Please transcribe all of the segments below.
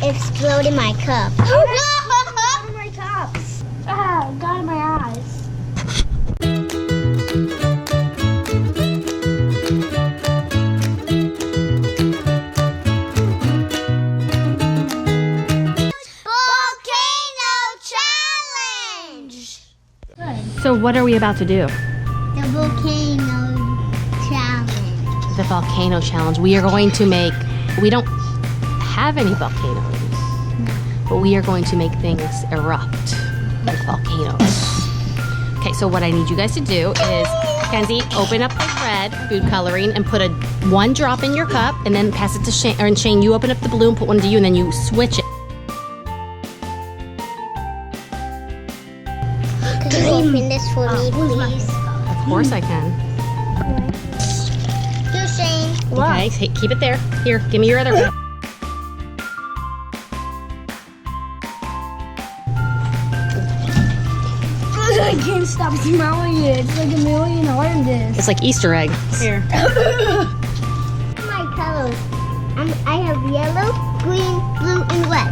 explode in my cup. What are my cups? Ah, got in my eyes. Volcano challenge. So what are we about to do? The volcano challenge. The volcano challenge. We are going to make, we don't have any volcanoes, but we are going to make things erupt like volcanoes. Okay, so what I need you guys to do is, Kenzie, open up the red food coloring and put one drop in your cup and then pass it to Shane, and Shane, you open up the blue and put one to you and then you switch it. Could you open this for me, please? Of course I can. Do Shane. Okay, keep it there. Here, give me your other cup. I can't stop smelling it. It's like a million oranges. It's like Easter eggs. Here. My colors. I have yellow, green, blue, and red.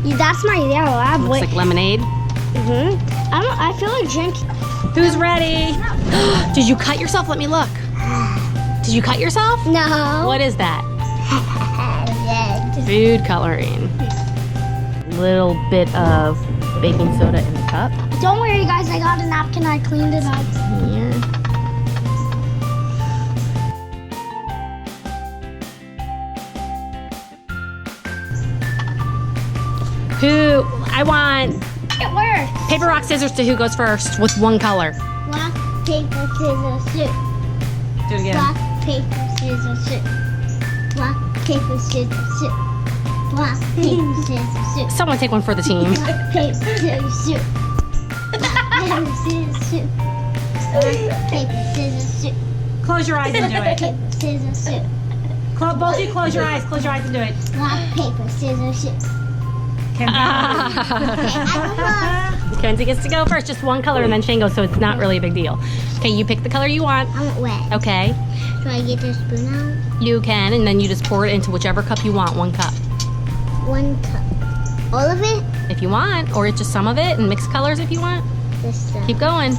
Yeah, that's my yellow. I have Looks like lemonade. I feel like drinking. Who's ready? Did you cut yourself? Let me look. Did you cut yourself? No. What is that? Red. Food coloring. Little bit of baking soda in the cup. Don't worry, guys. I got a napkin. I cleaned it up. Here. Who? I want It worked. paper, rock, scissors to who goes first with one color. Rock, paper, scissors, shoot. Do it again. Rock, paper, scissors, shoot. Rock, paper, scissors, shoot. Rock, paper, scissors, shoot. Someone take one for the team. Rock, paper, scissors, shoot. Rock, paper, scissors, shoot. Rock, paper, scissors, shoot. Close your eyes and do Rock, paper, scissors, shoot. Both of you close your eyes. Close your eyes and do it. Rock, paper, scissors, shoot. Kenzie gets to go first, just one color, and then Shane goes, so it's not really a big deal. Okay, you pick the color you want. I want red. Okay, Do I get the spoon out? you can, and then you just pour it into whichever cup you want, one cup. 1 cup. All of it? If you want, or it's just some of it, and mix colors if you want. This Keep going.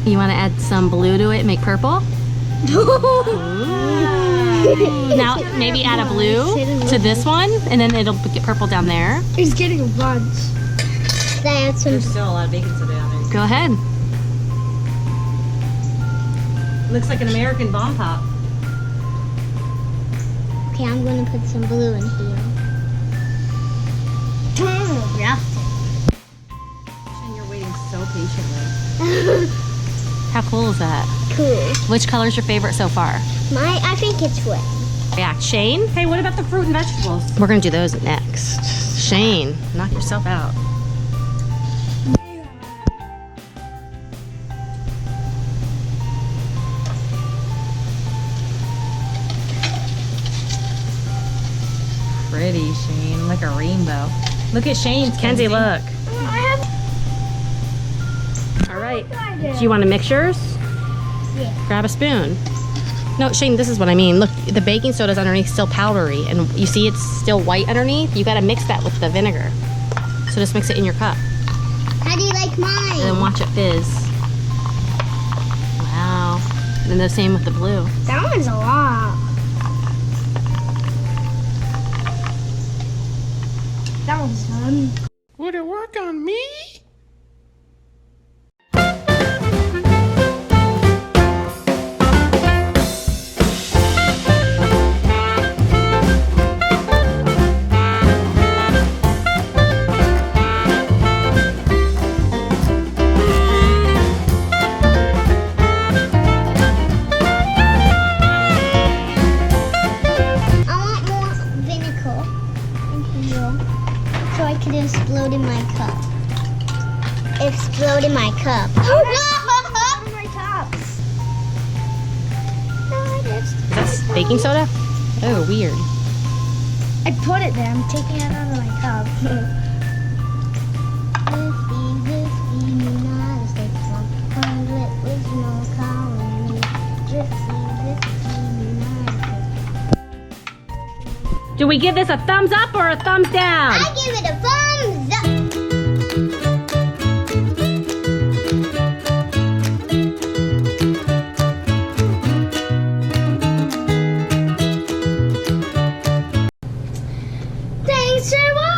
You want to add some blue to it and make purple? Now maybe add a blue to this one, and then it'll get purple down there. He's getting a bunch. Then some. Still a lot of baking soda down there. Go ahead. Looks like an American bomb pop. Okay, I'm gonna put some blue in here. And you're waiting so patiently. How cool is that? Cool. Which color's your favorite so far? I think it's red. Yeah, Shane? Hey, what about the fruit and vegetables? We're gonna do those next. Shane, knock yourself out. Pretty, Shane. Like a rainbow. Look at Shane's, Kenzie, look. All right. Do you want to mix yours? Yeah. Grab a spoon. No, Shane, this is what I mean. Look, the baking soda's underneath still powdery, and you see it's still white underneath? You gotta mix that with the vinegar. So just mix it in your cup, How do you like mine? and then watch it fizz. Wow. And then the same with the blue. That one's a lot. That one's fun. Would it work on me? I want more vinegar in here so I can explode in my cup. Explode in my cup. What are my cups? That's baking soda? Oh, weird. I put it there. I'm taking it out of my cup. United States with no colony. United States. Do we give this a thumbs up or a thumbs down? I give it a thumbs up. Thanks for watching.